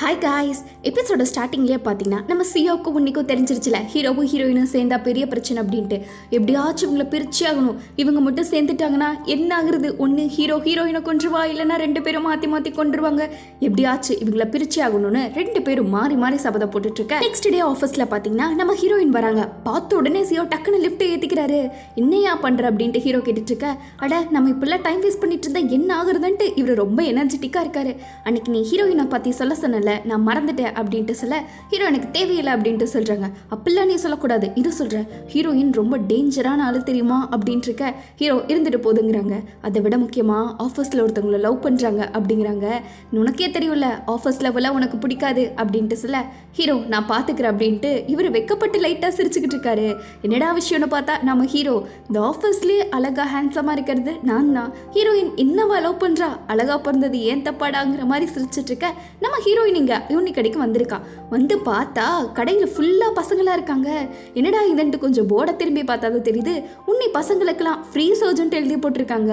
Hi guys, எபிசோட ஸ்டார்டிங்லேயே பார்த்தீங்கன்னா நம்ம சியோவுக்கும் உன்னிக்கும் தெரிஞ்சிருச்சுல ஹீரோவும் ஹீரோயினும் சேர்ந்தா பெரிய பிரச்சனை அப்படின்ட்டு. எப்படியாச்சும் இவங்களை பிரிச்சு ஆகணும். இவங்க மட்டும் சேர்ந்துட்டாங்கன்னா என்ன ஆகுறது? ஒன்று ஹீரோயினை கொன்றுவா, இல்லைன்னா ரெண்டு பேரும் மாற்றி மாற்றி கொண்டுருவாங்க. எப்படியாச்சும் இவங்களை பிரிச்சு ஆகணும்னு ரெண்டு பேரும் மாறி மாறி சபதம் போட்டுட்ருக்க. நெக்ஸ்ட் டே ஆஃபீஸில் பார்த்தீங்கன்னா நம்ம ஹீரோயின் வராங்க. பார்த்த உடனே சியோ டக்குன்னு லிஃப்ட்டை ஏற்றிக்கிறாரு. என்னையா பண்ணுற அப்படின்ட்டு ஹீரோ கேட்டுட்ருக்க. அட நம்ம இப்பெல்லாம் டைம் வேஸ்ட் பண்ணிட்டு இருந்தா என்ன ஆகுறதுன்ட்டு இவர் ரொம்ப எனர்ஜெட்டிக்காக இருக்காரு. அன்னைக்கு நீ ஹீரோயினை பற்றி சொல்ல நான் மறந்துட்டேன் அப்படின்ட்டு சொல்ல ஹீரோ எனக்கு தேவையில்லை அப்படின்ட்டு சொல்கிறாங்க. அப்படிலாம் நீ சொல்லக்கூடாது, இது சொல்கிறேன். ஹீரோயின் ரொம்ப டேஞ்சரான ஆளு தெரியுமா அப்படின்ட்டு இருக்க. ஹீரோ இருந்துட்டு போதுங்கிறாங்க. அதை விட முக்கியமாக ஆஃபீஸில் ஒருத்தவங்களை லவ் பண்ணுறாங்க அப்படிங்கிறாங்க. உனக்கே தெரியும்ல ஆஃபீஸ் லெவலாக உனக்கு பிடிக்காது அப்படின்ட்டு சொல்ல ஹீரோ நான் பார்த்துக்கிறேன் அப்படின்ட்டு இவர் வெக்கப்பட்டு லைட்டாக சிரிச்சுக்கிட்டு இருக்காரு. என்னடா விஷயம்னு பார்த்தா நம்ம ஹீரோ இந்த ஆஃபீஸ்லேயே அழகாக ஹேண்ட்ஸமாக இருக்கிறது நான் தான். ஹீரோயின் என்னவா லவ் பண்ணுறா, அழகாக பிறந்தது ஏன் தப்பாடாங்கிற மாதிரி சிரிச்சிட்டு இருக்க. நம்ம ஹீரோயின் இங்கே யூனி கடைக்கு வந்திருக்கா. வந்து பார்த்தா கடையில் ஃபுல்லாக பசங்களாக இருக்காங்க. என்னடா இதுன்ட்டு கொஞ்சம் போர்டை திரும்பி பார்த்தா தான் தெரியுது. உன்னி பசங்களுக்கெல்லாம் ஃப்ரீ சர்ஜன்ட்டு எழுதி போட்டிருக்காங்க.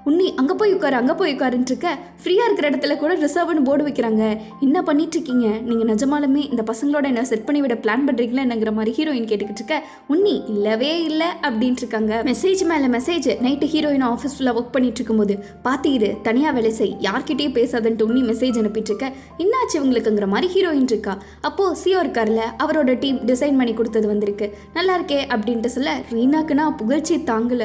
உன்னி அங்கே போய் உட்காருன்ட்டு இருக்க. ஃப்ரீயாக இருக்கிற இடத்துல கூட ரிசர்வ்னு போர்டு வைக்கிறாங்க. என்ன பண்ணிட்டு இருக்கீங்க நீங்கள்? நிஜமாலுமே இந்த பசங்களோட என்ன செட் பண்ணி விட பிளான் பண்ணுறீங்களா என்னங்கிற மாதிரி ஹீரோயின் கேட்டுக்கிட்டு இருக்க. உன்னி இல்லவே இல்லை அப்படின்ட்டு இருக்காங்க. மெசேஜ் மேலே மெசேஜ். நைட்டு ஹீரோயின் ஆஃபீஸ் ஃபுல்லாக ஒர்க் பண்ணிட்டு இருக்கும்போது பார்த்திரு தனியாக வேலை செய், யார்கிட்டயும் பேசாதன்ட்டு உன்னி மெசேஜ் அனுப்பிட்டு இருக்க. என்னாச்சு இவங்களுக்குங்கிற மாதிரி ஹீரோயின் இருக்கா. அப்போது சியோ இருக்கார்ல, அவரோட டீம் டிசைன் பண்ணி கொடுத்தது வந்திருக்கு. நல்லா இருக்கே அப்படின்ட்டு சொல்ல ரீனாக்குன்னா புகழ்ச்சி தாங்கல.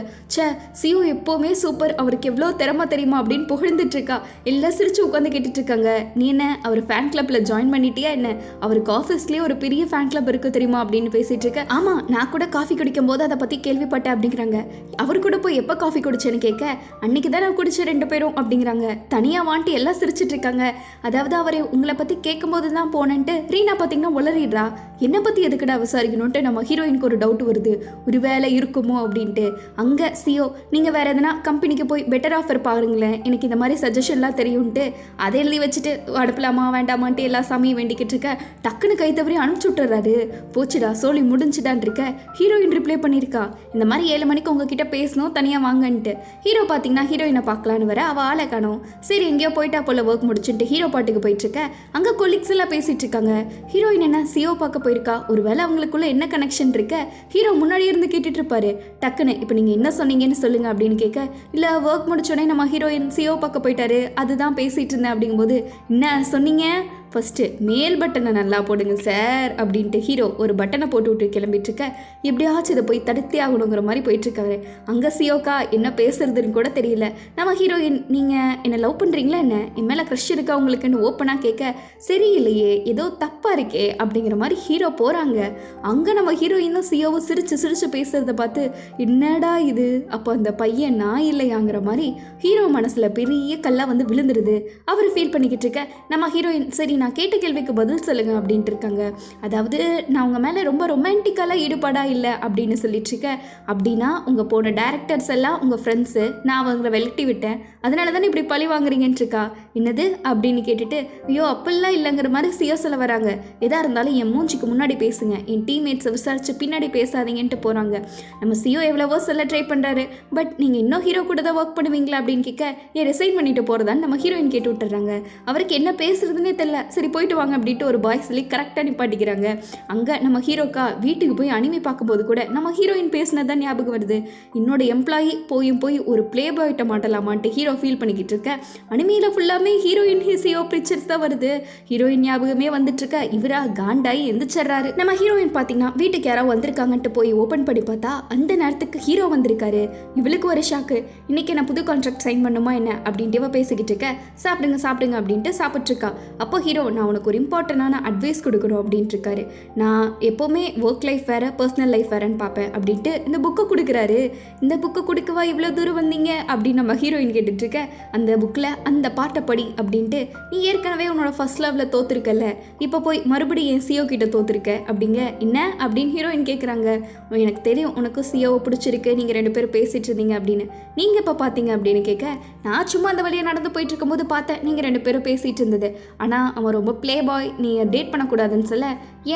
சியோ எப்போவுமே சூப்பர், அவருக்கு எவ்வளோ திறமை தெரியுமா அப்படின்னு புகழ்ந்துட்டு இருக்கா. எல்லாம் சிரிச்சு உட்காந்து கேட்டுட்டு இருக்காங்க. நீ என்ன அவர் ஃபேன் கிளப்ல ஜாயின் பண்ணிட்டியா என்ன? அவருக்கு ஆஃபீஸ்லேயே ஒரு பெரிய ஃபேன் கிளப் இருக்கு தெரியுமா அப்படின்னு பேசிட்டு இருக்க. ஆமா நான் கூட காஃபி குடிக்கும் போது அதை பற்றி கேள்விப்பட்டேன் அப்படிங்கிறாங்க. அவர் கூட போய் எப்போ காஃபி குடிச்சேன்னு கேட்க அன்னைக்கு தான் நான் குடிச்ச ரெண்டு பேரும் அப்படிங்கிறாங்க. தனியாக வாண்ட்டு எல்லாம் சிரிச்சிட்டு இருக்காங்க. அதாவது அவரை உங்களை பற்றி கேட்கும்போது தான் போனேன்ட்டு ரீனா பார்த்தீங்கன்னா உளறிடுறா. என்னை பற்றி எதுக்கடா விசாரிக்கணுன்ட்டு நம்ம ஹீரோயினுக்கு ஒரு டவுட் வருது. ஒரு வேலை இருக்குமோ அப்படின்ட்டு. அங்கே சியோ நீங்கள் வேறு எதனா கம்பெனிக்கு போய் பெட்டர் ஆஃபர் பாருங்களேன், எனக்கு இந்த மாதிரி சஜஷன்லாம் தெரியும்ட்டு அதை எழுதி வச்சுட்டு அனுப்பலாமா வேண்டாமான்ட்டு எல்லா சாமியும் வேண்டிக்கிட்டு இருக்க. டக்குன்னு கை தவறி அனுப்பிச்சு விட்டுறாரு. போச்சுடா சோழி முடிஞ்சுடான் இருக்க. ஹீரோயின் ரிப்ளை பண்ணியிருக்கா, இந்த மாதிரி 7 மணிக்கு உங்ககிட்ட பேசணும் தனியாக வாங்கன்ட்டு. ஹீரோ பார்த்தீங்கன்னா ஹீரோயினை பார்க்கலான்னு வர அவள் ஆளை காணோம். சரி எங்கேயோ போயிட்டா போல ஒர்க் முடிச்சுட்டு ஹீரோ பாட்டுக்கு போயிட்டு இருக்க. அங்கே கொலீக்ஸ் எல்லாம் பேசிட்டு இருக்காங்க. ஹீரோயின் என்ன சியோ பார்க்க போயிருக்கா. ஒருவேளை அவங்களுக்குள்ள என்ன கனெக்ஷன் இருக்க. ஹீரோ முன்னாடி இருந்து கேட்டுட்டு இருப்பாரு. டக்குன்னு இப்போ நீங்கள் என்ன சொன்னீங்கன்னு சொல்லுங்க அப்படின்னு கேட்க, இல்லை ஒர்க் முடிச்சோடனே நம்ம ஹீரோயின் சியோ பார்க்க போயிட்டாரு, அதுதான் பேசிட்டு இருந்தேன் அப்படிங்கும்போது என்ன சொன்னீங்க, ஃபஸ்ட்டு மேல் பட்டனை நல்லா போடுங்க சார் அப்படின்ட்டு ஹீரோ ஒரு பட்டனை போட்டு விட்டு கிளம்பிட்டுருக்க. எப்படியாச்சும் இதை போய் தடுத்தே ஆகணுங்கிற மாதிரி போயிட்டுருக்காரு. அங்கே சியோக்கா என்ன பேசுறதுன்னு கூட தெரியல. நம்ம ஹீரோயின் நீங்கள் என்னை லவ் பண்ணுறீங்களா என்ன, என் மேலே க்ரஷ் இருக்கா உங்களுக்குன்னு ஓப்பனாக கேட்க சரியில்லையே ஏதோ தப்பாக இருக்கே அப்படிங்கிற மாதிரி ஹீரோ போகிறாங்க. அங்கே நம்ம ஹீரோயினும் சியோவும் சிரிச்சு பேசுகிறத பார்த்து என்னடா இது, அப்போ அந்த பையன் நான் இல்லையாங்கிற மாதிரி ஹீரோ மனசில் பெரிய கல்லாக வந்து விழுந்துருது. அவர் ஃபீல் பண்ணிக்கிட்டு இருக்க. நம்ம ஹீரோயின் சரி நான் கேட்ட கேள்விக்கு பதில் சொல்லுங்க அப்படின்ட்டு இருக்காங்க. அதாவது நான் உங்கள் மேலே ரொம்ப ரொமான்டிக்கலாக ஈடுபாடாக இல்லை அப்படின்னு சொல்லிட்டு இருக்கேன். அப்படின்னா உங்கள் போன டேரக்டர்ஸ் எல்லாம் உங்கள் ஃப்ரெண்ட்ஸு, நான் அவங்கள விளட்டி விட்டேன், அதனால தானே இப்படி பழி வாங்குறீங்கன்னு இருக்கா. என்னது அப்படின்னு கேட்டுட்டு ஐயோ அப்படிலாம் இல்லைங்கிற மாதிரி சியோ சொல்ல வராங்க. எதாக இருந்தாலும் என் மூஞ்சிக்கு முன்னாடி பேசுங்க, என் டீம்மேட்ஸை விசாரிச்சு பின்னாடி பேசாதீங்கன்ட்டு போகிறாங்க. நம்ம சியோ எவ்வளவோ சொல்ல ட்ரை பண்ணுறாரு. பட் நீங்கள் இன்னும் ஹீரோ கூட தான் ஒர்க் பண்ணுவீங்களா அப்படின்னு கேட்க ஏன் ரிசைன் பண்ணிட்டு போகிறதான்னு நம்ம ஹீரோயின் கேட்டு விட்டுறாங்க. அவருக்கு என்ன பேசுறதுன்னே தெரியல. சரி போயிட்டு வாங்க அப்படின்ட்டு ஒரு பாய் சொல்லி கரெக்டாக நிப்பாட்டிக்கிறாங்க. அங்கே நம்ம ஹீரோக்கா வீட்டுக்கு போய் அனிமே பார்க்கும்போது கூட நம்ம ஹீரோயின் பேசினதான் ஞாபகம் வருது. என்னோட எம்ப்ளாயி போய் ஒரு பிளே பாய்ட்ட மாட்டலாமான்ட்டு ஹீரோ ஃபீல் பண்ணிக்கிட்டு இருக்க. அனிமையில் ஃபுல்லாமே ஹீரோயின் ஹிசியோ பிக்சர்ஸ் தான் வருது. ஹீரோயின் ஞாபகமே வந்துட்டு இருக்க. இவரா காண்டாயி எந்திரிச்சிடுறாரு. நம்ம ஹீரோயின் பார்த்தீங்கன்னா வீட்டுக்கு யாரோ வந்திருக்காங்கன்ட்டு போய் ஓப்பன் பண்ணி பார்த்தா அந்த நேரத்துக்கு ஹீரோ வந்திருக்காரு. இவளுக்கு ஒரு ஷாக்கு. இன்னைக்கு நான் புது கான்ட்ராக்ட் சைன் பண்ணுமா என்ன அப்படின்ட்டு பேசிக்கிட்டு இருக்க. சாப்பிடுங்க அப்படின்ட்டு சாப்பிட்ருக்கா. அப்போ ஹீரோ நான் உனக்கு ஒரு இம்பார்ட்டண்டான அட்வைஸ் கொடுக்கணும் அப்படின்ட்டு இருக்காரு. நான் எப்போவுமே ஒர்க் லைஃப் வேறு பர்சனல் லைஃப் வேறுன்னு பார்ப்பேன் அப்படின்ட்டு இந்த புக்கை கொடுக்குறாரு. இந்த புக்கை கொடுக்கவா இவ்வளோ தூரம் வந்தீங்க அப்படின்னு நம்ம ஹீரோயின் கேட்டுட்ருக்க. அந்த புக்கில் அந்த பாட்டை படி அப்படின்ட்டு நீ ஏற்கனவே உன்னோட ஃபர்ஸ்ட் லவ்வில் தோற்றுருக்கல, இப்போ போய் மறுபடியும் என் சியோ கிட்ட தோற்றுருக்க அப்படிங்க. என்ன அப்படின்னு ஹீரோயின் கேட்குறாங்க. எனக்கு தெரியும் உனக்கு சியோவை பிடிச்சிருக்கு, நீங்கள் 2 பேரும் பேசிகிட்டு இருந்தீங்க அப்படின்னு. நீங்கள் இப்போ பார்த்தீங்க அப்படின்னு கேட்க நான் சும்மா அந்த வழியாக நடந்து போயிட்டு இருக்கும்போது பார்த்தேன் நீங்கள் 2 பேரும் பேசிகிட்டு இருந்தது. ஆனால் அவன் ரொம்ப ப்ளே பாய், நீ டேட் பண்ணக்கூடாதுன்னு சொல்ல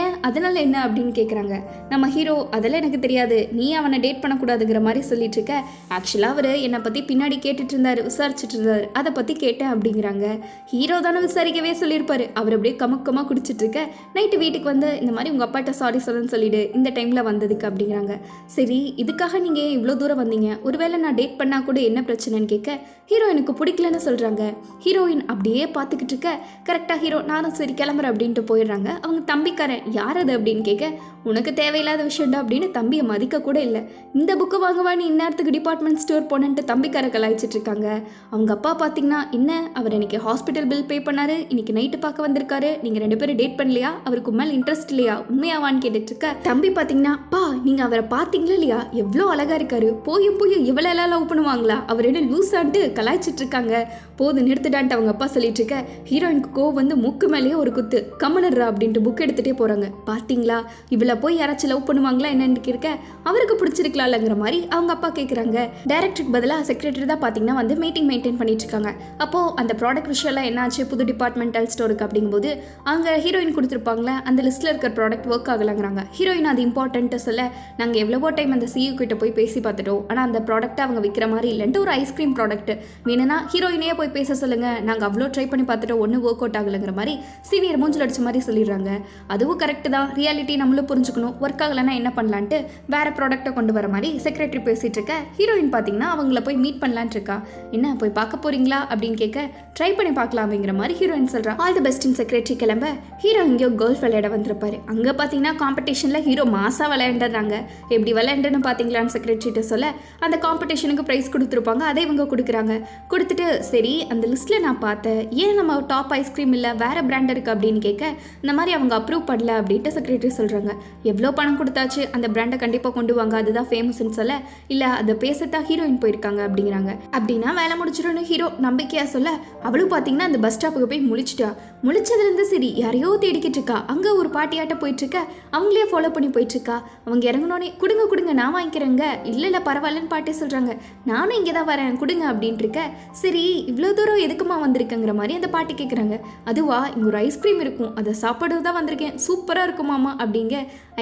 ஏன் அதனால என்ன அப்படின்னு கேட்குறாங்க. நம்ம ஹீரோ அதெல்லாம் எனக்கு தெரியாது, நீ அவனை டேட் பண்ணக்கூடாதுங்கிற மாதிரி சொல்லிட்டு இருக்க. ஆக்சுவலாக அவர் என்னை பற்றி பின்னாடி கேட்டுட்டு இருந்தார், விசாரிச்சுட்டு இருந்தார், அதை பற்றி கேட்டேன் அப்படிங்கிறாங்க. ஹீரோ தானே விசாரிக்கவே சொல்லியிருப்பாரு. அவர் அப்படியே கமக்கமாக குடிச்சிட்டு இருக்க. நைட்டு வீட்டுக்கு வந்து இந்த மாதிரி உங்கள் அப்பாட்ட சாரி சொல்லுன்னு சொல்லிடு இந்த டைமில் வந்ததுக்கு அப்படிங்கிறாங்க. சரி, இதுக்காக நீங்கள் இவ்வளோ தூரம் வந்தீங்க, ஒருவேளை நான் டேட் பண்ணால் கூட என்ன பிரச்சனைன்னு கேட்க ஹீரோ எனக்கு பிடிக்கலன்னு சொல்கிறாங்க. ஹீரோயின் அப்படியே பார்த்துக்கிட்டு இருக்க. கரெக்டாக ஹீரோ நானும் சரி கிளம்புறேன் அப்படின்ட்டு போயிடுறாங்க. அவங்க தம்பிக்காரன் யார் அது அப்படின்னு கேட்க, உனக்கு தேவையில்லாத விஷயம்டா அப்படின்னு தம்பியை மதிக்க கூட இல்லை. இந்த புக்கு வாங்குவா நீ இந்நேரத்துக்கு டிபார்ட்மெண்ட் ஸ்டோர் போனன்ட்டு தம்பிக்கார கலாய்ச்சிட்டு இருக்காங்க. அவங்க அப்பா பார்த்தீங்கன்னா என்ன, அவர் இன்னைக்கு ஹாஸ்பிட்டல் பில் பே பண்ணாரு, இன்னைக்கு நைட்டு பார்க்க வந்திருக்காரு, நீங்கள் 2 பேரும் டேட் பண்ணலையா, அவருக்கு மேலே இன்ட்ரெஸ்ட் இல்லையா, உண்மையாவான்னு கேட்டுட்டு இருக்க. தம்பி பார்த்தீங்கன்னா, பா நீங்கள் அவரை பார்த்தீங்களா இல்லையா, எவ்வளோ அழகா இருக்காரு, போயும் இவ்வளோ எல்லாம் லவ் பண்ணுவாங்களா, அவர் என்ன லூஸான்ட்டு கலாய்ச்சிட்டு இருக்காங்க. போது நிறுத்திடான்ட்டு அவங்க அப்பா சொல்லிட்டு இருக்க. ஹீரோயினுக்கு கோவம் வந்து மூக்கு மேலேயே ஒரு குத்து, கம்மனர்ரா அப்படின்ட்டு புக் எடுத்துகிட்டே போகிறாங்க. பார்த்தீங்களா இவளை போய் யாராச்சும் லவ் பண்ணுவாங்களா என்னன்னு இருக்க, அவருக்கு பிடிச்சிருக்கலாம்ங்கிற மாதிரி அவங்க அப்பா கேட்குறாங்க. டைரக்டருக்கு பதிலாக செக்ரட்டரி தான் பார்த்தீங்கன்னா வந்து மீட்டிங் மெயின்டைன் பண்ணிட்டு இருக்காங்க. அப்போது அந்த ப்ராடக்ட் விஷயம்லாம் என்னாச்சு புது டிபார்ட்மெண்டல் ஸ்டோருக்கு அப்படிங்கும்போது அங்கே ஹீரோயின் கொடுத்துருப்பாங்களே அந்த லிஸ்ட்டில் இருக்கிற ப்ராடக்ட் ஒர்க் ஆகலைங்கிறாங்க. ஹீரோயின் அது இம்பார்ட்டன்ட்டு சொல்ல, நாங்கள் எவ்வளவோ டைம் அந்த சிஇஓ கிட்ட போய் பேசி பார்த்துட்டோம், ஆனால் அந்த ப்ராடக்ட்டை அவங்க விற்கிற மாதிரி இல்லைன்ட்டு ஒரு ஐஸ்கிரீம் ப்ராடக்ட் வேணும்னா ஹீரோயினையே போய் பேச சொல்லுங்கள், நாங்கள் அவ்வளோ ட்ரை பண்ணி பார்த்துட்டோம், ஒன்றும் ஒர்க் அவுட் ஆகலைங்கிற மாதிரி சீனியர் மூஞ்சில் அடிச்ச மாதிரி சொல்லிடுறாங்க. அதுவும் கரெக்டு தான், ரியாலிட்டி நம்மளும் புரிஞ்சுக்கணும், ஒர்க் ஆகலைன்னா என்ன பண்ணலான்ட்டு வேறு ப்ராடக்ட்டை கொண்டு வர மாதிரி செக்ரட்டரி பேசிகிட்டு இருக்க. ஹீரோயின் பார்த்தீங்கன்னா அவங்கள போய் மீட் பண்ணலான்ட்டு இருக்கா. என்ன போய் பார்க்க போகிறீங்களா அப்படின்னு கேட்க, ட்ரை பண்ணி பார்க்கலாம் அப்படிங்கிற மாதிரி ஹீரோயின் சொல்கிறா. ஆல் தி பெஸ்ட்னு செக்ரட்டரி கிளம்ப ஹீரோ இங்கேயோ கோல்ஃப் விளையாட வந்திருப்பாரு. அங்கே பார்த்தீங்கன்னா காம்படிஷனில் ஹீரோ மாசாக விளையாண்டுறாங்க. எப்படி விளையாண்டுன்னு பார்த்தீங்களான்னு செக்ரட்டரிட்ட சொல்ல, அந்த காம்படிஷனுக்கு ப்ரைஸ் கொடுத்துருப்பாங்க, அதை இவங்க கொடுக்குறாங்க. கொடுத்துட்டு சரி அந்த லிஸ்ட்டில் நான் பார்த்தேன், ஏன் நம்ம டாப் ஐஸ்கிரீம் இல்லை வேறு பிராண்ட் இருக்குது அப்படின்னு கேட்க, இந்த மாதிரி அவங்க அப்ரூவ் பண்ணல அப்படின்ட்டு செக்ரட்டரி சொல்கிறாங்க. எவ்வளோ பணம் கொடுத்தாச்சு, அந்த பிராண்டை கண்டிப்பாக கொண்டு வாங்க, அதுதான் ஃபேமஸ்ன்னு சொல்ல, இல்லை அதை பேசத்தான் ஹீரோயின் போயிருக்காங்க அப்படிங்கிறாங்க. அப்படின்னா வேலை முடிச்சிடும்னு ஹீரோ நம்பிக்கையாக சொல்ல, அவளும் பார்த்தீங்கன்னா அந்த பஸ் ஸ்டாப்புக்கு போய் முழிச்சிட்டா. முழிச்சதுலேருந்து சரி யாரையோ தேடிக்கிட்டு இருக்கா. அங்கே ஒரு பாட்டியாட்ட போயிட்டுருக்க, அவங்களே ஃபாலோ பண்ணி போயிட்டுருக்கா. அவங்க இறங்கினோடனே கொடுங்க கொடுங்க நான் வாங்கிக்கிறேங்க, இல்லை பரவாயில்லன்னு பாட்டி சொல்கிறாங்க. நானும் இங்கே தான் வரேன் கொடுங்க அப்படின்ட்டு இருக்க. சரி இவ்வளோ தூரம் எதுக்குமா வந்திருக்கங்கிற மாதிரி அந்த பாட்டி கேட்குறாங்க. அதுவா இங்கே ஒரு ஐஸ்கிரீம் இருக்கும், அதை சாப்பிட தான் வந்திருக்கேன், சூப்பராக இருக்குமாம்மா அப்படிங்க.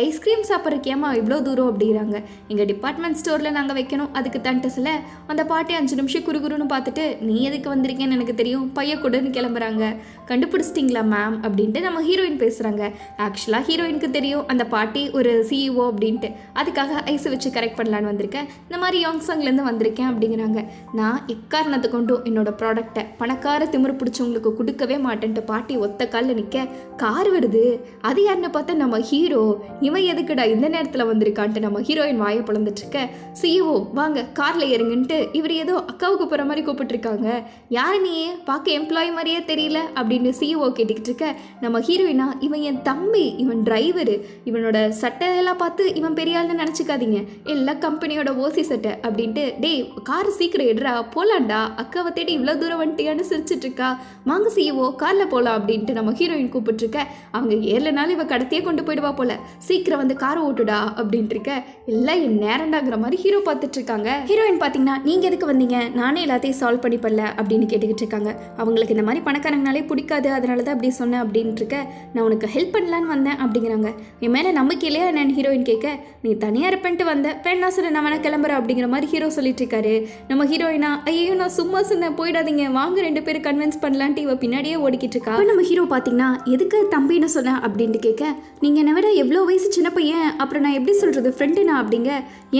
ஐஸ்கிரீம் சாப்பிட்றக்கேம்மா இவ்வளோ தூரம் அப்படிங்கிறாங்க. எங்கள் டிபார்ட்மெண்ட் ஸ்டோரில் நாங்கள் வைக்கணும், அதுக்கு தன்ட்டு சில அந்த பாட்டி 5 நிமிஷம் குறுகுறுன்னு பார்த்துட்டு, நீ எதுக்கு வந்திருக்கேன்னு எனக்கு தெரியும், பைய கூடன்னு கிளம்புறாங்க. கண்டுபிடிச்சிட்டிங்களா மேம் அப்படின்ட்டு நம்ம ஹீரோயின் பேசுகிறாங்க. ஆக்சுவலாக ஹீரோயினுக்கு தெரியும் அந்த பாட்டி ஒரு சிஇஓ அப்படின்ட்டு, அதுக்காக ஐஸை வச்சு கரெக்ட் பண்ணலான்னு வந்திருக்கேன், இந்த மாதிரி யோங்ஸாங்லேருந்து வந்திருக்கேன் அப்படிங்கிறாங்க. நான் எக்காரணத்தை கொண்டும் என்னோட ப்ராடக்டை பணக்கார திமிரு பிடிச்சவங்களுக்கு கொடுக்கவே மாட்டேன்ட்டு பாட்டி ஒத்த காலில் நிற்க, கார் வருது, அது யாருன்னு பார்த்தா நம்ம ஹீரோ. இவன் எதுக்குடா இந்த நேரத்தில் வந்திருக்கான்ட்டு நம்ம ஹீரோயின் வாயை பிளந்துட்டுருக்க. சிஇஓ வாங்க காரில் இறங்குன்ட்டு இவர் ஏதோ அக்காவுக்கு போகிற மாதிரி கூப்பிட்டுருக்காங்க. யார் நீயே, பார்க்க எம்ப்ளாயி மாதிரியே தெரியல அப்படின்னு சிஇஓ கேட்டுக்கிட்டு இருக்க. நம்ம ஹீரோயினா, இவன் என் தம்பி, இவன் டிரைவரு, இவனோட சட்டையெல்லாம் பார்த்து இவன் பெரிய ஆள்னு நினச்சிக்காதீங்க, எல்லா கம்பெனியோட ஓசி சட்டை அப்படின்ட்டு, டேய் கார் சீக்கிரம் எடுறா போலாண்டா, அக்காவை தேடி இவ்வளோ தூரம் வந்துட்டியான்னு சிரிச்சிட்டு இருக்கா. வாங்க சிஇஓ காரில் போகலாம் அப்படின்ட்டு நம்ம ஹீரோயின் கூப்பிட்டுருக்க. அவங்க ஏறலனாலும் இவ கடத்தையே கொண்டு போயிடுவா போல, சீக்கிரம் வந்து காரை ஓட்டுடா அப்படின்ட்டு இருக்க. எல்லாம் என் நேரண்டாங்கிற மாதிரி ஹீரோ பார்த்துட்டு இருக்காங்க. ஹீரோயின் பார்த்தீங்கன்னா நீங்கள் எதுக்கு வந்தீங்க, நானே எல்லாத்தையும் சால்வ் பண்ணி பண்ணல அப்படின்னு கேட்டுக்கிட்டு இருக்காங்க. அவங்களுக்கு இந்த மாதிரி பணக்காரங்கனாலே பிடிக்காது, அதனால தான் அப்படி சொன்னேன் அப்படின்ட்டு இருக்க. நான் உனக்கு ஹெல்ப் பண்ணலான்னு வந்தேன் அப்படிங்கிறாங்க. என் மேலே நம்பிக்கை இல்லையா என்னன்னு ஹீரோயின் கேட்க, நீ தனியாக இருப்பேன்ட்டு வந்தேன், பெண்ணா சொல்ல நான் வேணா கிளம்புறேன் அப்படிங்கிற மாதிரி ஹீரோ சொல்லிட்டு இருக்காரு. நம்ம ஹீரோயினா, ஐயோ நான் சும்மா சொன்னேன் போயிடாதீங்க வாங்க 2 பேரும் கன்வின்ஸ் பண்ணலான்ட்டு இவ பின்னாடியே ஓடிக்கிட்டு இருக்கா. நம்ம ஹீரோ பார்த்தீங்கன்னா எதுக்கு தம்பின்னு சொன்னேன் அப்படின்ட்டு கேட்க, நீங்கள் என்னை விட எவ்வளோ வயசு சின்ன பையன், அப்புறம் நான் எப்படி சொல்கிறது ஃப்ரெண்டுனா அப்படிங்க.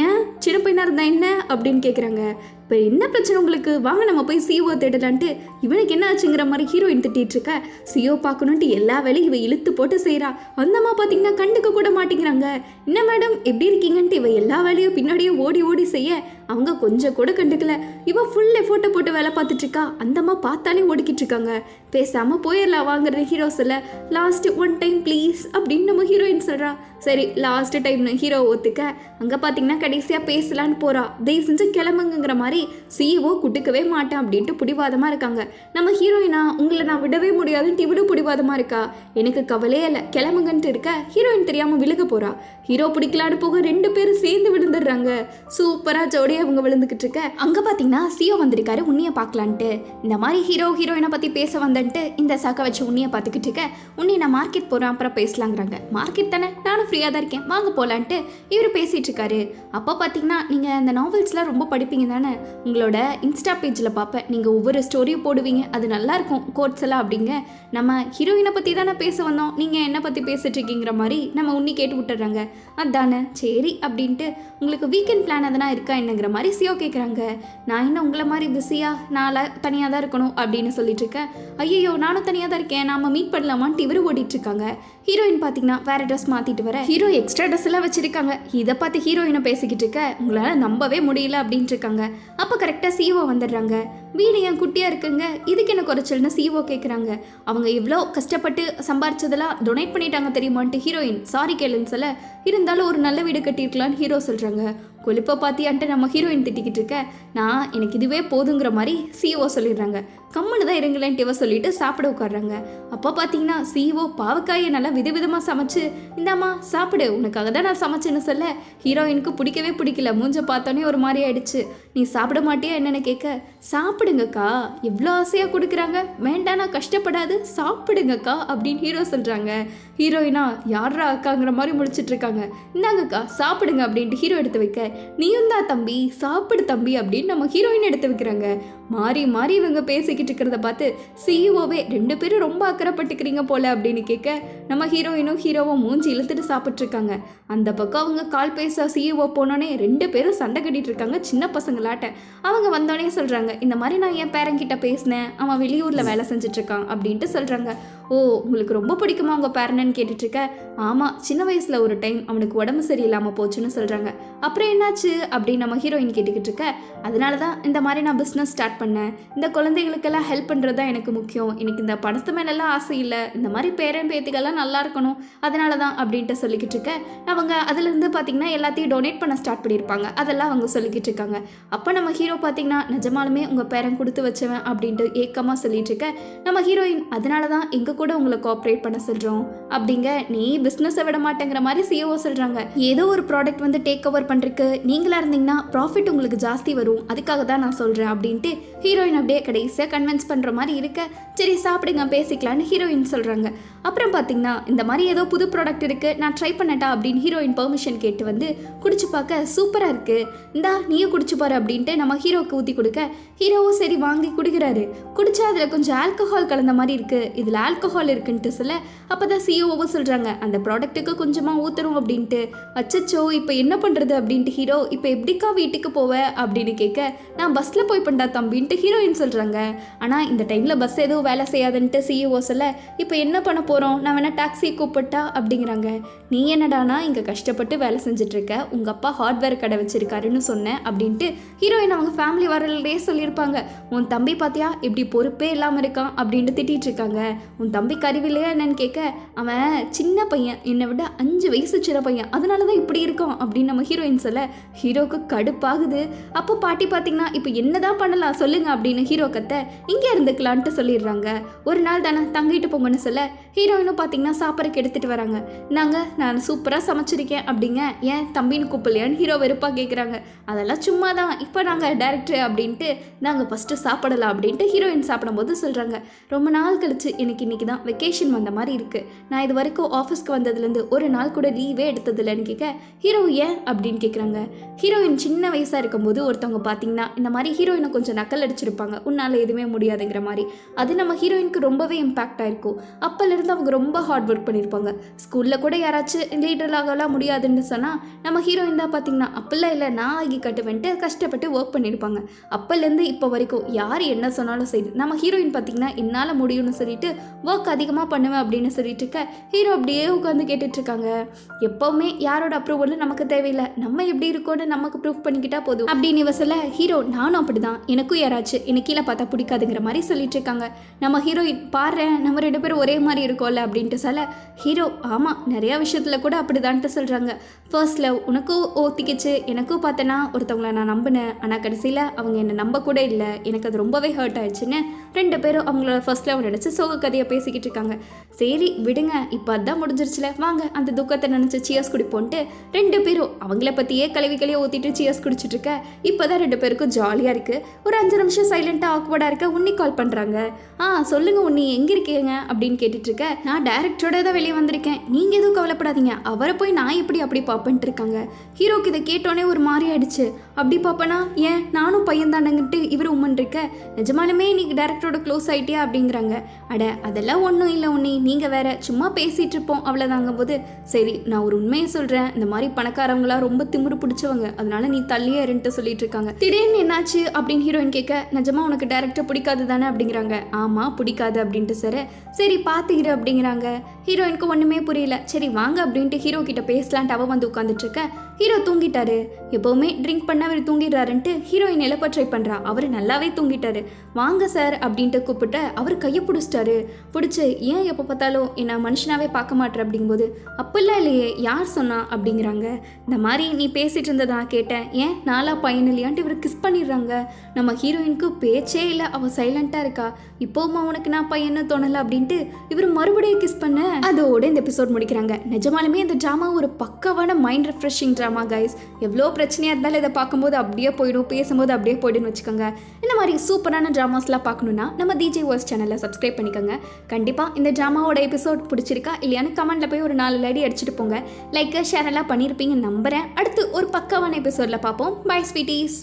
ஏன் சின்ன பையனாக இருந்தா என்ன அப்படின்னு கேட்குறாங்க. இப்போ என்ன பிரச்சனை உங்களுக்கு, வாங்க நம்ம போய் சிஓ தேடலான்ட்டு இவனுக்கு என்ன ஆச்சுங்கிற மாதிரி ஹீரோயின் திட்டிகிட்டு இருக்க. சிஓ பார்க்கணுன்ட்டு எல்லா வேலையும் இவ இழுத்து போட்டு செய்கிறா. அந்தம்மா பார்த்தீங்கன்னா கண்டுக்க கூட மாட்டேங்கிறாங்க. என்ன மேடம் எப்படி இருக்கீங்கன்ட்டு இவ எல்லா வேலையும் பின்னாடியே ஓடி ஓடி செய்ய அவங்க கொஞ்சம் கூட கண்டுக்கல. இவ ஃபுல் எஃபோர்ட்டை போட்டு வேலை பார்த்துட்டு இருக்கா. அந்தம்மா பார்த்தாலே ஓடிக்கிட்டு இருக்காங்க. பேசாமல் போயிடலாம் வாங்குற ஹீரோ சொல்ல, லாஸ்ட் 1 டைம் ப்ளீஸ் அப்படின்னு நம்ம ஹீரோயின் சொல்கிறா. சரி லாஸ்ட் டைம்னு ஹீரோ ஒத்துக்க. அங்கே பார்த்தீங்கன்னா கடைசியாக பேசலான்னு போகிறா. தயவு செஞ்சு கிளம்புங்கிற மாதிரி சிஇஓ குட்டுக்கவே மாட்டேன் அப்படின்ட்டு பிடிவாதமாக இருக்காங்க. நம்ம ஹீரோயினா, உங்களை நான் விடவே முடியாதுன்ட்டு இவ்வளோ பிடிவாதமாக இருக்கா. எனக்கு கவலையே இல்லை கிளம்புங்கன்ட்டு இருக்க. ஹீரோயின் தெரியாமல் விழுக போகிறா. ஹீரோ பிடிக்கலான்னு போக 2 பேரும் சேர்ந்து விழுந்துடுறாங்க. சூப்பராக ஜோடி காலடியே அவங்க விழுந்துக்கிட்டு இருக்க அங்கே பார்த்தீங்கன்னா சிஓ வந்திருக்காரு உன்னைய பார்க்கலான்ட்டு. இந்த மாதிரி ஹீரோயினை பற்றி பேச வந்தன்ட்டு இந்த சாக்கை வச்சு உன்னைய பார்த்துக்கிட்டு இருக்க. உன்னை நான் மார்க்கெட் போகிறேன் அப்புறம் பேசலாங்கிறாங்க. மார்க்கெட் தானே, நானும் ஃப்ரீயாக தான் இருக்கேன், வாங்க போகலான்ட்டு இவர் பேசிகிட்டு இருக்காரு. அப்போ பார்த்தீங்கன்னா நீங்கள் இந்த நாவல்ஸ்லாம் ரொம்ப படிப்பீங்க தானே, உங்களோட இன்ஸ்டா பேஜில் பார்ப்பேன், நீங்கள் ஒவ்வொரு ஸ்டோரியும் போடுவீங்க, அது நல்லாயிருக்கும் கோட்ஸ் எல்லாம் அப்படிங்க. நம்ம ஹீரோயினை பற்றி தானே பேச வந்தோம், நீங்கள் என்ன பற்றி பேசிட்டு இருக்கீங்கிற மாதிரி நம்ம உன்னி கேட்டு விட்டுறாங்க. அதானே சரி அப்படின்ட்டு உங்களுக்கு வீக்கெண்ட் பிளான் எதனா இருக்கா என்னங்கிற மாதிரி சிஓ கேட்குறாங்க. நான் இன்னும் உங்களை மாதிரி பிஸியாக நான் தனியாக தான் இருக்கணும் அப்படின்னு சொல்லிட்டு இருக்கேன். ஐயோ நானும் தனியாக தான் இருக்கேன், நாம மீட் பண்ணலாமான்ட்டு இவர் ஓடிட்டு இருக்காங்க. ஹீரோயின் பார்த்தீங்கன்னா வேற ட்ரெஸ் மாற்றிட்டு வர ஹீரோ எக்ஸ்ட்ரா ட்ரெஸ் எல்லாம் வச்சிருக்காங்க. இதை பார்த்து ஹீரோயினை பேசிக்கிட்டு இருக்க உங்களால் நம்பவே முடியல அப்படின்ட்டு இருக்காங்க. அப்போ கரெக்டாக சிஓ வந்துடுறாங்க. வீடு என் குட்டியாக இருக்குங்க, இதுக்கு என்ன குறைச்சல்னு சிஓ கேட்குறாங்க. அவங்க எவ்வளோ கஷ்டப்பட்டு சம்பாரிச்சதெல்லாம் டொனேட் பண்ணிட்டாங்க தெரியுமான்ட்டு ஹீரோயின் சாரி கேளுன்னு சொல்ல, இருந்தாலும் ஒரு நல்ல வீடு கட்டியிருக்கலான்னு ஹீரோ சொல்கிறாங்க. கொழுப்பை பார்த்தியான்ட்டு நம்ம ஹீரோயின் திட்டிக்கிட்டு இருக்க. நான் எனக்கு இதுவே போதுங்கிற மாதிரி சிஓ சொல்லிடுறாங்க. கம்முன்னு தான் இருங்களேன்ட்டு இவ சொல்லிட்டு சாப்பிட உட்காடுறாங்க. அப்போ பார்த்தீங்கன்னா சிஓ பாவக்காயை நல்லா விதவிதமாக சமைச்சு இந்தாம்மா சாப்பிடு, உனக்காக தான் நான் சமைச்சேன்னு சொல்ல ஹீரோயினுக்கு பிடிக்கவே பிடிக்கல. மூஞ்ச பார்த்தோன்னே ஒரு மாதிரி ஆயிடுச்சு. நீ சாப்பிட மாட்டியா என்னென்னு கேட்க, சாப்பிடுங்கக்கா எவ்வளோ ஆசையாக கொடுக்குறாங்க, வேண்டானா கஷ்டப்படாது சாப்பிடுங்கக்கா அப்படின்னு ஹீரோ சொல்கிறாங்க. ஹீரோயினா யாரா அக்காங்கிற மாதிரி முடிச்சிட்டு இருக்காங்க. இந்தாங்கக்கா சாப்பிடுங்க அப்படின்ட்டு ஹீரோ எடுத்து வைக்க, நீயும் தான் தம்பி சாப்பிடு தம்பி அப்படின்னு நம்ம ஹீரோயின் எடுத்து வைக்கிறாங்க. மாறி மாறி இவங்க பேசிக்கிட்டு இருக்கிறத பார்த்து சிஇஓவே 2 பேரும் ரொம்ப அக்கறைப்பட்டுக்கிறீங்க போல அப்படின்னு கேட்க, நம்ம ஹீரோயினும் ஹீரோவும் மூஞ்சி இழுத்துட்டு சாப்பிட்ருக்காங்க. அந்த பக்கம் அவங்க கால் பேச சிஇஓ போனோடனே 2 பேரும் சண்டை கட்டிட்டு இருக்காங்க சின்ன பசங்களாட்ட. அவங்க வந்தோடனே சொல்கிறாங்க, இந்த மாதிரி நான் என் பேரங்கிட்ட பேசினேன், அவன் வெளியூரில் வேலை செஞ்சிட்ருக்கான் அப்படின்ட்டு சொல்கிறாங்க. ஓ உங்களுக்கு ரொம்ப பிடிக்குமா உங்கள் பேரனன்னு கேட்டுட்ருக்க. ஆமாம் சின்ன வயசில் ஒரு டைம் அவனுக்கு உடம்பு சரியில்லாமல் போச்சுன்னு சொல்கிறாங்க. அப்புறம் என்னாச்சு அப்படின்னு நம்ம ஹீரோயின் கேட்டுக்கிட்டு இருக்க. அதனால தான் இந்த மாதிரி நான் பிஸ்னஸ் ஸ்டார்ட் பண்ணேன், இந்த குழந்தைகளுக்கெல்லாம் ஹெல்ப் பண்ணுறது தான் எனக்கு முக்கியம், எனக்கு இந்த பணத்து மேலெல்லாம் ஆசை இல்லை, இந்த மாதிரி பேரன் பேத்திகள்லாம் நல்லா இருக்கணும், அதனால தான் அப்படின்ட்டு சொல்லிக்கிட்டு இருக்க. அவங்க அதுலேருந்து பார்த்திங்கன்னா எல்லாத்தையும் டொனேட் பண்ண ஸ்டார்ட் பண்ணியிருப்பாங்க. அதெல்லாம் அவங்க சொல்லிக்கிட்டு இருக்காங்க. அப்போ நம்ம ஹீரோ பார்த்திங்கன்னா நிஜமாலுமே உங்கள் பேரன் கொடுத்து வச்சவன் அப்படின்ட்டு ஏக்கமாக சொல்லிட்டு இருக்க. நம்ம ஹீரோயின் அதனால தான் எங்கள் கூட உங்களை கோஆப்ரேட் பண்ண சொல்கிறோம் அப்படிங்க, நீ பிஸ்னஸை விட மாட்டேங்கிற மாதிரி சிஓ சொல்கிறாங்க. ஏதோ ஒரு ப்ராடக்ட் வந்து டேக் ஓவர் பண்ணுறதுக்கு நீங்களாக இருந்தீங்கன்னா ப்ராஃபிட் உங்களுக்கு ஜாஸ்தி வரும், அதுக்காக தான் நான் சொல்கிறேன் அப்படின்ட்டு ஹீரோயின் அப்படியே கடைசியாக கன்வின்ஸ் பண்ணுற மாதிரி இருக்க. சரி சாப்பிடுங்க பேசிக்கலான்னு ஹீரோயின் சொல்கிறாங்க. அப்புறம் பார்த்தீங்கன்னா இந்த மாதிரி ஏதோ புது ப்ராடக்ட் இருக்குது நான் ட்ரை பண்ணட்டா அப்படின்னு ஹீரோயின் பெர்மிஷன் கேட்டு வந்து குடிச்சு பார்க்க சூப்பராக இருக்குது, இந்தா நீயும் குடிச்சு பாரு அப்படின்ட்டு நம்ம ஹீரோவுக்கு ஊற்றி கொடுக்க ஹீரோவும் சரி வாங்கி குடிக்கிறாரு. குடிச்சா அதில் கொஞ்சம் ஆல்கஹால் கலந்த மாதிரி இருக்குது, இதில் ஆல்கஹால் இருக்குன்ட்டு சொல்ல அப்போ தான் சிஓவும் சொல்கிறாங்க அந்த ப்ராடக்ட்டுக்கு கொஞ்சமாக ஊற்றுறோம் அப்படின்ட்டு. அச்சச்சோ இப்போ என்ன பண்ணுறது அப்படின்ட்டு ஹீரோ இப்போ எப்படிக்கா வீட்டுக்கு போவ அப்படின்னு கேட்க, நான் பஸ்ஸில் போய் பண்ணா தம்பின்ட்டு ஹீரோயின் சொல்கிறாங்க. ஆனால் இந்த டைமில் பஸ் எதுவும் வேலை செய்யாதுன்ட்டு சிஇஓ சொல்ல இப்போ என்ன பண்ண போகிறோம், நான் வேணால் டாக்ஸி கூப்பிட்டா அப்படிங்கிறாங்க. நீ என்னடானா இங்கே கஷ்டப்பட்டு வேலை செஞ்சிட்ருக்க, உங்கள் அப்பா ஹார்ட்வேர் கடை வச்சிருக்காருன்னு சொன்னேன் அப்படின்ட்டு ஹீரோயின் அவங்க ஃபேமிலி வரலே சொல்லியிருப்பாங்க. உன் தம்பி பார்த்தியா இப்படி பொறுப்பே இல்லாமல் இருக்கான் அப்படின்ட்டு திட்டிகிட்டு இருக்காங்க. உன் தம்பி கருவிலையா என்னன்னு கேட்க, அவன் சின்ன பையன், என்னை விட 5 வயசு சின்ன பையன், அதனால தான் இப்படி இருக்கான் அப்படின்னு நம்ம ஹீரோயின் சொல்ல ஹீரோக்கு கடுப்பாகுது. அப்போ பாட்டி பார்த்தீங்கன்னா இப்போ என்னதான் பண்ணலாம் சொல்லுங்க அப்படின்னு ஹீரோ கத்த இங்கே இருந்துக்கலான்ட்டு சொல்லிடுறாங்க. ஒரு நாள் தானே தங்கிட்டு போங்கன்னு சொல்ல ஹீரோயினும் பார்த்தீங்கன்னா சாப்பிட்றக்கு எடுத்துகிட்டு வராங்க. நாங்கள் நான் சூப்பராக சமைச்சிருக்கேன் அப்படிங்க, ஏன் தம்பின்னு கூப்பிடலையான்னு ஹீரோ வெறுப்பாக கேட்குறாங்க. அதெல்லாம் சும்மா தான், இப்போ நாங்கள் டேரக்டர் அப்படின்ட்டு நாங்கள் ஃபஸ்ட்டு சாப்பிடலாம் அப்படின்ட்டு ஹீரோயின் சாப்பிடும்போது சொல்கிறாங்க. ரொம்ப நாள் கழிச்சு எனக்கு இன்றைக்கி தான் வெக்கேஷன் வந்த மாதிரி இருக்குது, நான் இது வரைக்கும் ஆஃபீஸ்க்கு வந்ததுலேருந்து ஒரு நாள் கூட லீவே எடுத்ததில்லைன்னு கேட்க ஹீரோ ஏன் அப்படின்னு கேட்குறாங்க. ஹீரோயின் சின்ன வயசாக இருக்கும்போது ஒருத்தவங்க பார்த்தீங்கன்னா இந்த மாதிரி ஹீரோயினை கொஞ்சம் நக்கல் அடிச்சிருப்பாங்க, உன்னால் எதுவுமே முடியாதுங்கிற மாதிரி. அது நம்ம ஹீரோயினுக்கு ரொம்பவே இம்பாக்ட் ஆயிருக்கும். அப்போலேருந்து அவங்க ரொம்ப ஹார்ட் ஒர்க் பண்ணியிருப்பாங்க. ஸ்கூலில் கூட யாராச்சும் லீடராகலாம் முடியாதுன்னு சொன்னால் நம்ம ஹீரோயின் தான் பார்த்தீங்கன்னா அப்பெல்லாம் இல்லை நான் ஆகி கட்டுவேன்ட்டு கஷ்டப்பட்டு ஒர்க் பண்ணியிருப்பாங்க. அப்போலேருந்து இப்போ வரைக்கும் யார் என்ன சொன்னாலும் சரி நம்ம ஹீரோயின் பார்த்தீங்கன்னா என்னால் முடியும்னு சொல்லிட்டு ஒர்க் அதிகமாக பண்ணுவேன் அப்படின்னு சொல்லிட்டு இருக்க ஹீரோ அப்படியே உட்காந்து கேட்டுட்ருக்காங்க. எப்போவுமே யாரோட அப்ரூவலும் நமக்கு தேவையில்லை, நம்ம எப்படி இருக்கோன்னு நமக்கு ப்ரூவ் பண்ணிக்கிட்டா போதும் அப்படின்னு இவ சொல்ல ஹீரோ நானும் அப்படி தான், எனக்கும் யாராச்சும் எனக்கு கீழே பார்த்தா பிடிக்காதுங்கிற மாதிரி சொல்லிட்டு இருக்காங்க. நம்ம ஹீரோயின் பாரு நம்ம 2 பேரும் ஒரே மாதிரி இருக்கோம்ல அப்படின்ட்டு சொல்ல ஹீரோ ஆமாம் நிறையா விஷயத்தில் கூட அப்படிதான்ட்டு சொல்கிறாங்க. ஃபர்ஸ்ட் லவ் உனக்கும் ஓத்திக்கிச்சு, எனக்கும் பார்த்தேன்னா ஒருத்தவங்கள நான் நம்பினேன், ஆனால் கடைசியில் அவங்க என்னை நம்ப கூட இல்லை, எனக்கு அது ரொம்பவே ஹர்ட் ஆயிடுச்சுன்னு 2 பேரும் அவங்களோட ஃபர்ஸ்ட் லவ் நினச்சி சோக கதையை பேசி பேசிக்கிட்டு இருக்காங்க. சரி விடுங்க, இப்போ அதான் முடிஞ்சிருச்சுல, வாங்க அந்த துக்கத்தை நினச்சி சியர்ஸ் குடிப்போன்ட்டு 2 பேரும் அவங்கள பற்றியே கழுவி ஊற்றிட்டு சியர்ஸ் குடிச்சிட்டு இருக்க. இப்போ தான் 2 பேருக்கும் ஜாலியாக இருக்குது. ஒரு 5 நிமிஷம் சைலண்ட்டாக ஆக்வர்டாக இருக்க. உன்னி கால் பண்ணுறாங்க. சொல்லுங்க உன்னி, எங்கே இருக்கீங்க அப்படின்னு கேட்டுட்ருக்க. நான் டேரக்டரோட தான் வெளியே வந்திருக்கேன், நீங்கள் எதுவும் கவலைப்படாதீங்க, அவரை போய் நான் எப்படி அப்படி பார்ப்பேன்ட்டு இருக்காங்க. ஹீரோக்கு இதை கேட்டோன்னே ஒரு மாதிரி ஆயிடுச்சு. அப்படி பார்ப்பேனா, ஏன் நானும் பையன் தானங்கிட்டு இவர் உம்மன் இருக்க, நிஜமாலுமே நீங்கள் டேரக்டரோட க்ளோஸ் ஆகிட்டியா அப்படிங்கிறாங்க. அட அதெல்லாம் ஒன்றும் இல்லை உன்னி, நீங்கள் வேற சும்மா பேசிகிட்டு இருப்போம் அவ்வளோதாங்கும் போது, சரி நான் ஒரு உண்மையை சொல்கிறேன், இந்த மாதிரி பணக்காரவங்களா ரொம்ப திமிரு பிடிச்சவங்க, அதனால நீ தள்ளியே இருன்ட்டு சொல்லிட்டு இருக்காங்க. திடீர்னு என்னாச்சு அப்படின்னு ஹீரோயின் கேட்க, நிஜமா உனக்கு டேரக்டர் பிடிக்காது தானே அப்படிங்கிறாங்க. ஆமாம் பிடிக்காது அப்படின்ட்டு சரி பார்த்துக்கிற அப்படிங்கிறாங்க. ஹீரோயினுக்கு ஒன்றுமே புரியல. சரி வாங்க அப்படின்ட்டு ஹீரோ கிட்ட பேசலான்ட்டு அவ வந்து உட்காந்துட்டு இருக்க. ஹீரோ தூங்கிட்டாரு. எப்போவுமே ட்ரிங்க் பண்ண அவர் தூங்கிடுறாருன்ட்டு ஹீரோயின் எழுப்ப ட்ரை பண்ணுறா. அவர் நல்லாவே தூங்கிட்டாரு. வாங்க சார் அப்படின்ட்டு கூப்பிட்டு அவர் கையை பிடிச்சிட்டாரு. பிடிச்சி ஏன் எப்போ பார்த்தாலும் என்ன மனுஷனாவே பார்க்க மாட்டேற அப்படிங்கும்போது, அப்படிலாம் இல்லையே, யார் சொன்னா அப்படிங்கிறாங்க. இந்த மாதிரி நீ பேசிட்டு இருந்ததா கேட்டேன், ஏன் நாளா பையன் இல்லையான்ட்டு இவர் கிஸ் பண்ணிடுறாங்க. நம்ம ஹீரோயினுக்கு பேச்சே இல்லை, அவள் சைலண்ட்டாக இருக்கா. இப்போவுமா உனக்கு நான் பையன்னு தோணலை அப்படின்ட்டு இவர் மறுபடியும் கிஸ் பண்ண அதோட இந்த எபிசோட் முடிக்கிறாங்க. நிஜமாலுமே இந்த ட்ராமா ஒரு பக்கவான மைண்ட் ரெஃப்ரெஷிங் ட்ராமா கைஸ். எவ்வளோ பிரச்சனையாக இருந்தாலும் இதை பார்க்கும்போது அப்படியே போயிடும், பேசும்போது அப்படியே போய்டுன்னு வச்சுக்கோங்க. இந்த மாதிரி சூப்பரான ட்ராமாஸ்லாம் பார்க்கணுன்னா நம்ம DJ Voice சேனலை சப்ஸ்கிரைப் பண்ணிக்கோங்க. கண்டிப்பாக இந்த ட்ராமாவோட எபிசோட் பிடிச்சிருக்கா இல்லையான்னு கமெண்ட்டில் போய் ஒரு 4 லைடி அடிச்சுட்டு போங்க. லைக் ஷேர் எல்லாம் பண்ணியிருப்பீங்க நம்புகிறேன். அடுத்து ஒரு பக்கவான எபிசோடில் பார்ப்போம். Bye sweeties.